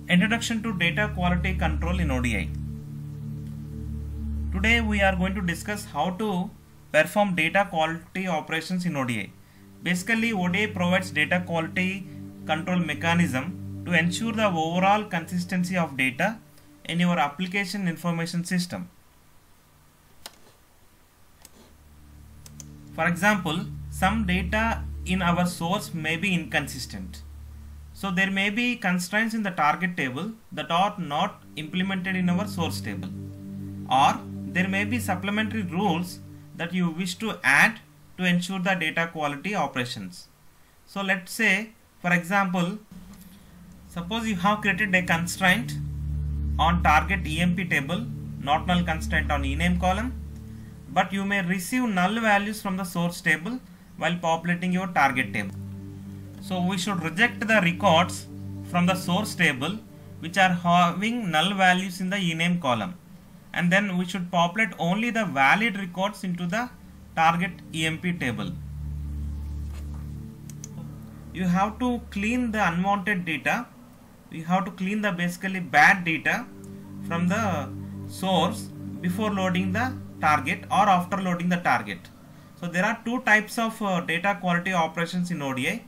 Introduction to Data Quality Control in ODI. Today we are going to discuss how to perform data quality operations in ODI. Basically, ODI provides data quality control mechanism to ensure the overall consistency of data in your application information system. For example, some data in our source may be inconsistent. So there may be constraints in the target table that are not implemented in our source table, or there may be supplementary rules that you wish to add to ensure the data quality operations. So let's say, for example, suppose you have created a constraint on target EMP table, not null constraint on ename column, but you may receive null values from the source table while populating your target table. So we should reject the records from the source table which are having null values in the ename column, and then we should populate only the valid records into the target EMP table. You have to clean the unwanted data. You have to clean the basically bad data from the source before loading the target or after loading the target. So there are two types of data quality operations in ODI: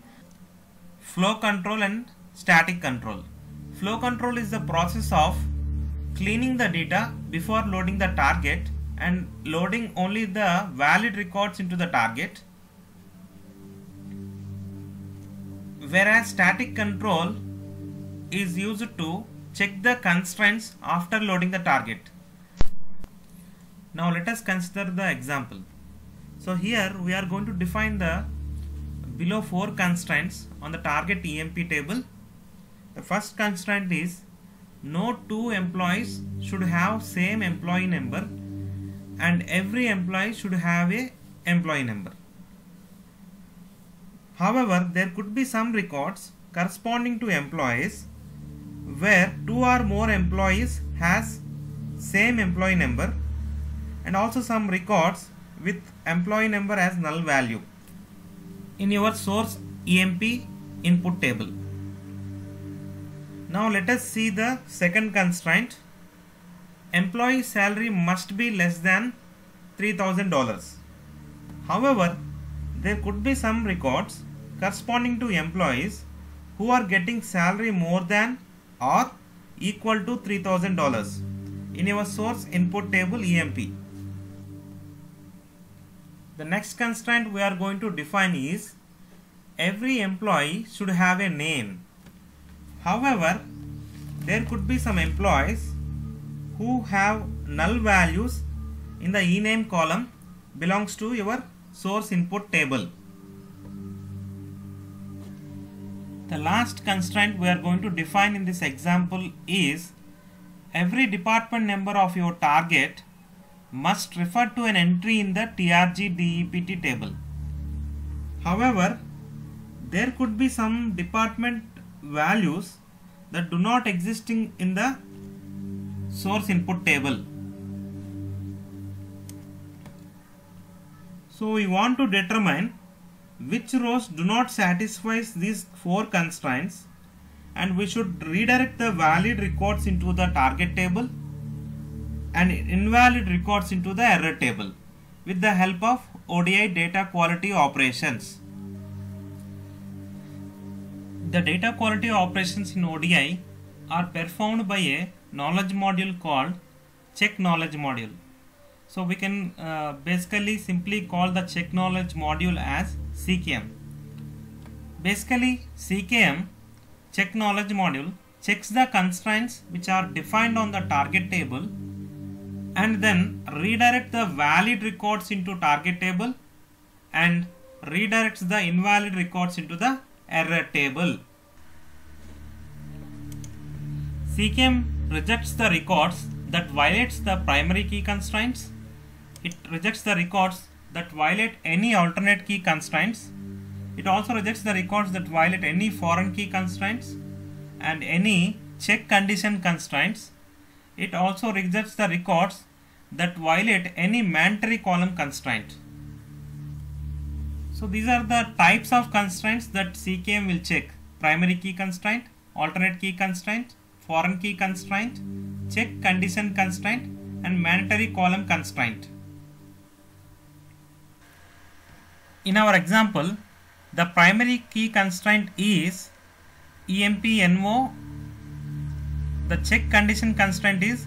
flow control and static control. Flow control is the process of cleaning the data before loading the target and loading only the valid records into the target, whereas static control is used to check the constraints after loading the target. Now let us consider the example. So here we are going to define the below 4 constraints on the target EMP table. The first constraint is no two employees should have same employee number and every employee should have a employee number. However, there could be some records corresponding to employees where 2 or more employees has same employee number, and also some records with employee number as null value in your source EMP input table. Now let us see the second constraint. Employee salary must be less than $3,000. However, there could be some records corresponding to employees who are getting salary more than or equal to $3,000 in your source input table EMP. The next constraint we are going to define is every employee should have a name. However, there could be some employees who have null values in the ename column belongs to your source input table. The last constraint we are going to define in this example is every department number of your target must refer to an entry in the TRG DEPT table. However, there could be some department values that do not exist in the source input table. So we want to determine which rows do not satisfy these 4 constraints, and we should redirect the valid records into the target table and invalid records into the error table with the help of ODI data quality operations. The data quality operations in ODI are performed by a knowledge module called check knowledge module. So we can basically simply call the check knowledge module as CKM. Basically, CKM, check knowledge module, checks the constraints which are defined on the target table and then redirect the valid records into target table and redirects the invalid records into the error table. CKM rejects the records that violates the primary key constraints. It rejects the records that violate any alternate key constraints. It also rejects the records that violate any foreign key constraints and any check condition constraints. It also rejects the records that violate any mandatory column constraint. So these are the types of constraints that CKM will check: primary key constraint, alternate key constraint, foreign key constraint, check condition constraint, and mandatory column constraint. In our example, the primary key constraint is EMP-NO. The check condition constraint is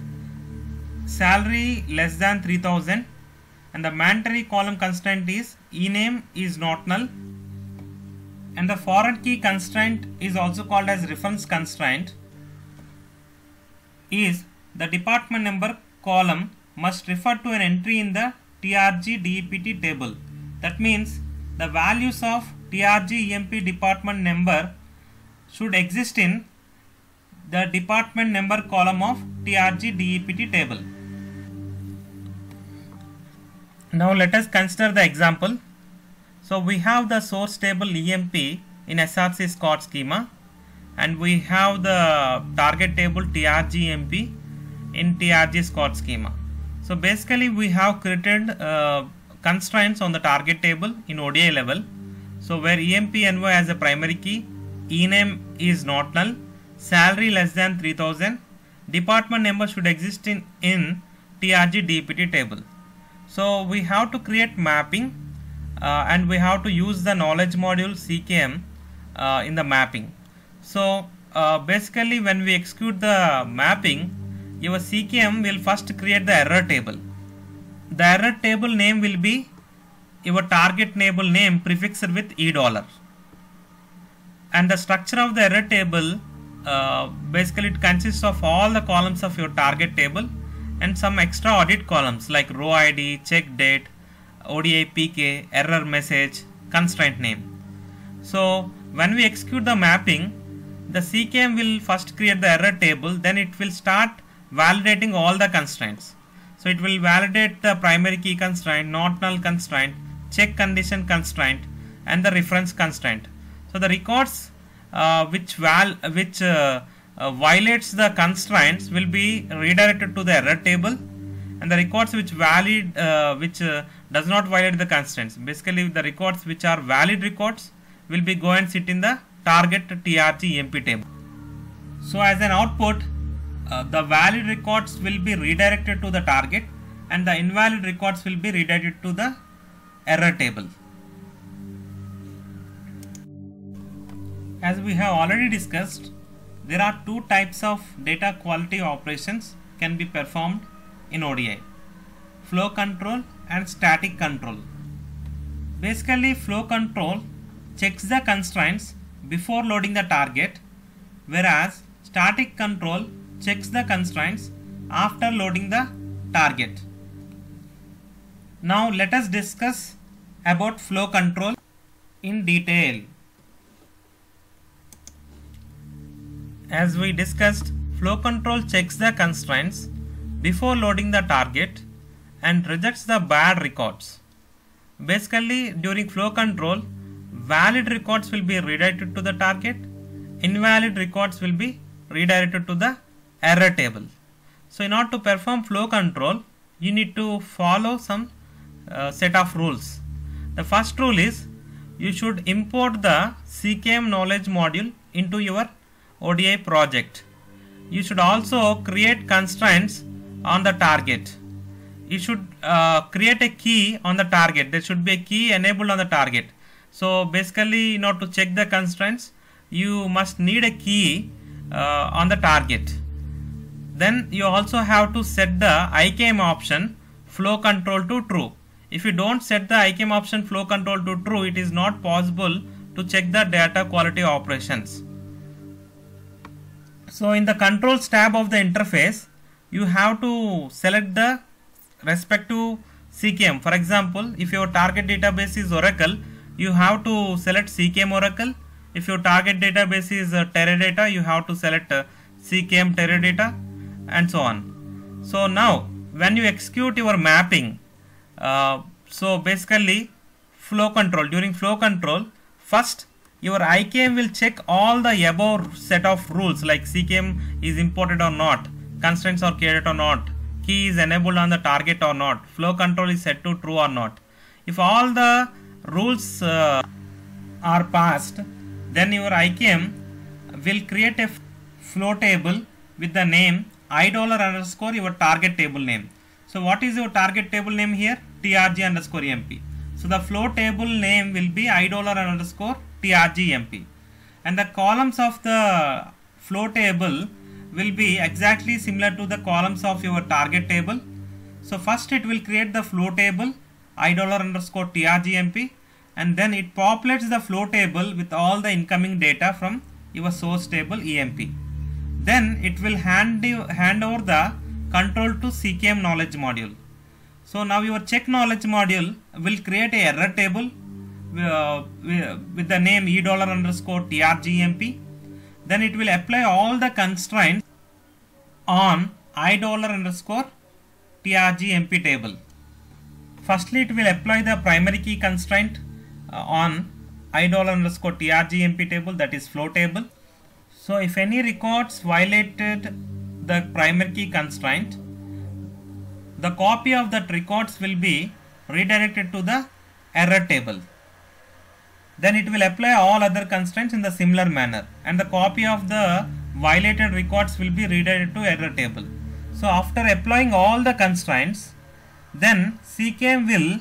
salary less than 3000, and the mandatory column constraint is ename is not null, and the foreign key constraint is also called as reference constraint. Is the department number column must refer to an entry in the TRG DEPT table. That means the values of TRG EMP department number should exist in the department number column of TRG DEPT table. Now let us consider the example. So we have the source table EMP in SRC SCOT schema, and we have the target table TRG EMP in TRG SCOT schema. So basically we have created constraints on the target table in ODI level. So where EMP-NO as a primary key, ename is not null, salary less than 3000, department number should exist in TRG DEPT table. So we have to create mapping and we have to use the knowledge module CKM in the mapping. So basically when we execute the mapping, your CKM will first create the error table. The error table name will be your target table name prefixed with $. And the structure of the error table, basically it consists of all the columns of your target table and some extra audit columns like row ID, check date, ODI PK, error message, constraint name. So when we execute the mapping, the CKM will first create the error table, then it will start validating all the constraints. So it will validate the primary key constraint, not null constraint, check condition constraint, and the reference constraint. So the records which violates the constraints will be redirected to the error table, and the records which does not violate the constraints, basically the records which are valid records will be go and sit in the target TRG EMP table. So as an output, the valid records will be redirected to the target and the invalid records will be redirected to the error table. As we have already discussed, there are two types of data quality operations can be performed in ODI: flow control and static control. Basically, flow control checks the constraints before loading the target, whereas static control checks the constraints after loading the target. Now let us discuss about flow control in detail. As we discussed, flow control checks the constraints before loading the target and rejects the bad records. Basically, during flow control, valid records will be redirected to the target, invalid records will be redirected to the error table. So in order to perform flow control, you need to follow some set of rules. The first rule is you should import the CKM knowledge module into your ODI project. You should also create constraints on the target. You should create a key on the target. There should be a key enabled on the target. So basically, in order to check the constraints, you must need a key on the target. Then you also have to set the IKM option flow control to true. If you don't set the IKM option flow control to true, it is not possible to check the data quality operations. So in the controls tab of the interface, you have to select the respective CKM. For example, if your target database is Oracle, you have to select CKM Oracle. If your target database is Teradata, you have to select CKM Teradata, and so on. So now when you execute your mapping, so basically flow control, during flow control, first your IKM will check all the above set of rules like CKM is imported or not, constraints are created or not, key is enabled on the target or not, flow control is set to true or not. If all the rules are passed, then your IKM will create a flow table with the name I dollar underscore your target table name. So what is your target table name here? TRG underscore MP. So the flow table name will be I dollar underscore TRG MP. And the columns of the flow table will be exactly similar to the columns of your target table. So first it will create the flow table I dollar underscore TRG MP, and then it populates the flow table with all the incoming data from your source table EMP. Then it will hand over the control to CKM knowledge module. So now your check knowledge module will create a error table with the name E dollar underscore TRGMP. Then it will apply all the constraints on I dollar underscore TRGMP table. Firstly, it will apply the primary key constraint on I dollar underscore TRGMP table, that is flow table. So if any records violated the primary key constraint, the copy of that records will be redirected to the error table. Then it will apply all other constraints in the similar manner, and the copy of the violated records will be redirected to error table. So after applying all the constraints, then CKM will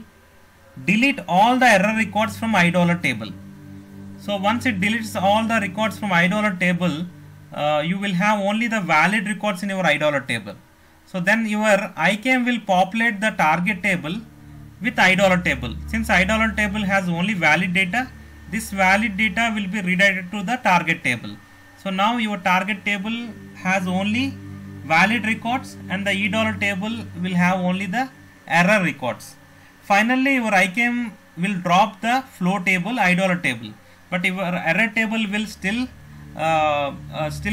delete all the error records from I dollar table. So once it deletes all the records from I dollar table, you will have only the valid records in your I dollar table. So then your IKM will populate the target table with I dollar table. Since I dollar table has only valid data, this valid data will be redirected to the target table. So now your target table has only valid records, and the E dollar table will have only the error records. Finally, your IKM will drop the flow table I dollar table, but your error table will still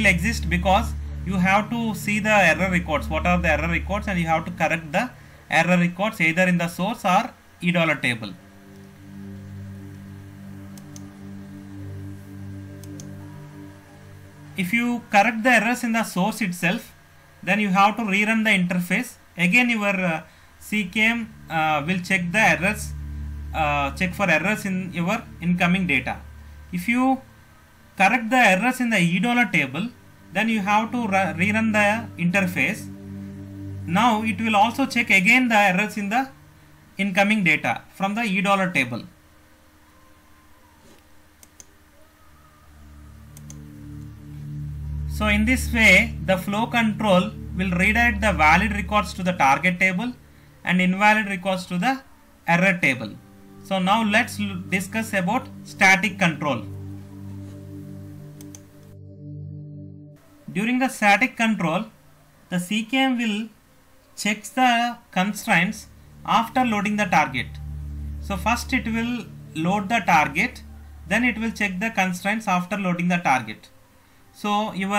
exist, because you have to see the error records, what are the error records, and you have to correct the error records either in the source or E dollar table. If you correct the errors in the source itself, then you have to rerun the interface. Again your CKM will check the errors, check for errors in your incoming data. If you correct the errors in the E dollar table, then you have to rerun the interface. Now it will also check again the errors in the incoming data from the E dollar table. So in this way, the flow control will redirect the valid records to the target table and invalid records to the error table. So now let's discuss about static control. During the static control, the CKM will check the constraints after loading the target. So first it will load the target, then it will check the constraints after loading the target. So your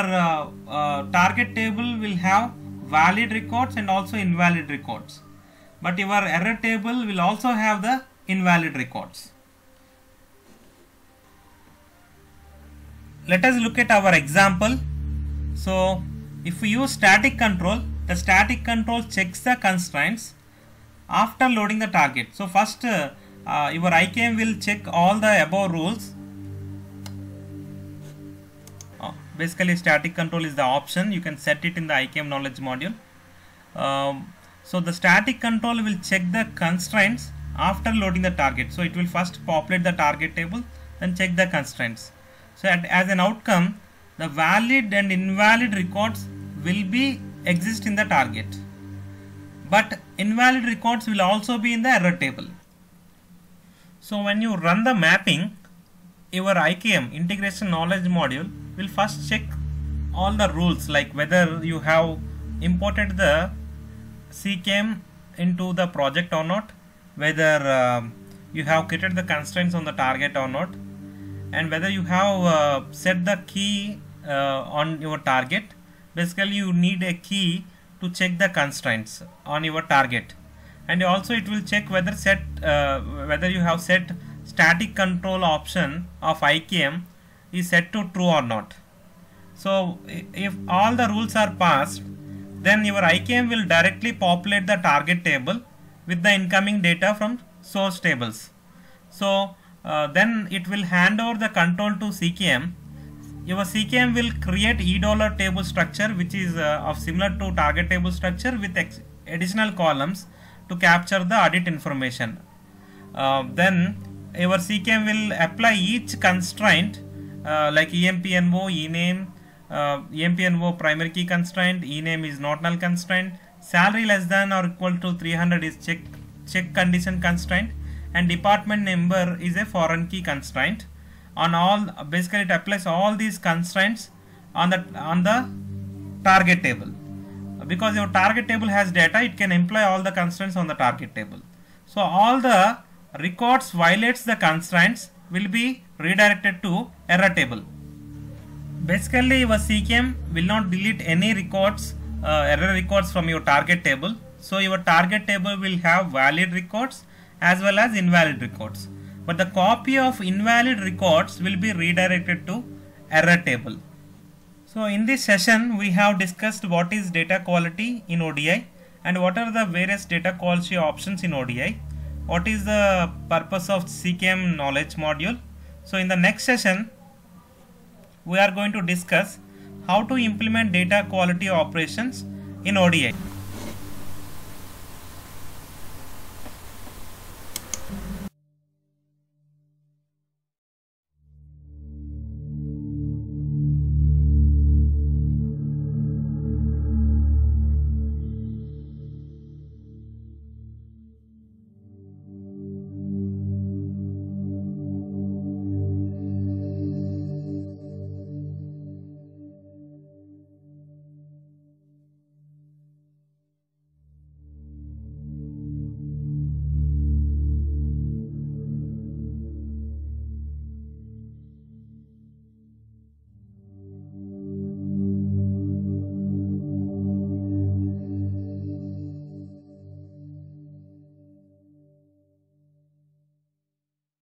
target table will have valid records and also invalid records, but your error table will also have the invalid records. Let us look at our example. So if we use static control, the static control checks the constraints after loading the target. So first your IKM will check all the above rules. Basically static control is the option, you can set it in the IKM knowledge module. So the static control will check the constraints after loading the target. So it will first populate the target table, then check the constraints. So as an outcome, the valid and invalid records will be exist in the target, but invalid records will also be in the error table. So when you run the mapping, your IKM integration knowledge module will first check all the rules, like whether you have imported the CKM into the project or not, whether you have created the constraints on the target or not, and whether you have set the key on your target. Basically you need a key to check the constraints on your target, and also it will check whether whether you have set static control option of IKM is set to true or not. So if all the rules are passed, then your IKM will directly populate the target table with the incoming data from source tables. So then it will hand over the control to CKM. your CKM will create $e table structure which is of similar to target table structure with additional columns to capture the audit information. Then your CKM will apply each constraint like EMPNO, ename, EMPNO primary key constraint, ename is not null constraint, salary less than or equal to 300 is check condition constraint, and department number is a foreign key constraint. On all, basically it applies all these constraints on the target table. Because your target table has data, it can employ all the constraints on the target table. So all the records violates the constraints will be redirected to error table. Basically your CKM will not delete any records, error records from your target table. So your target table will have valid records as well as invalid records. But the copy of invalid records will be redirected to error table. So in this session we have discussed what is data quality in ODI and what are the various data quality options in ODI. What is the purpose of CKM knowledge module. So in the next session we are going to discuss how to implement data quality operations in ODI.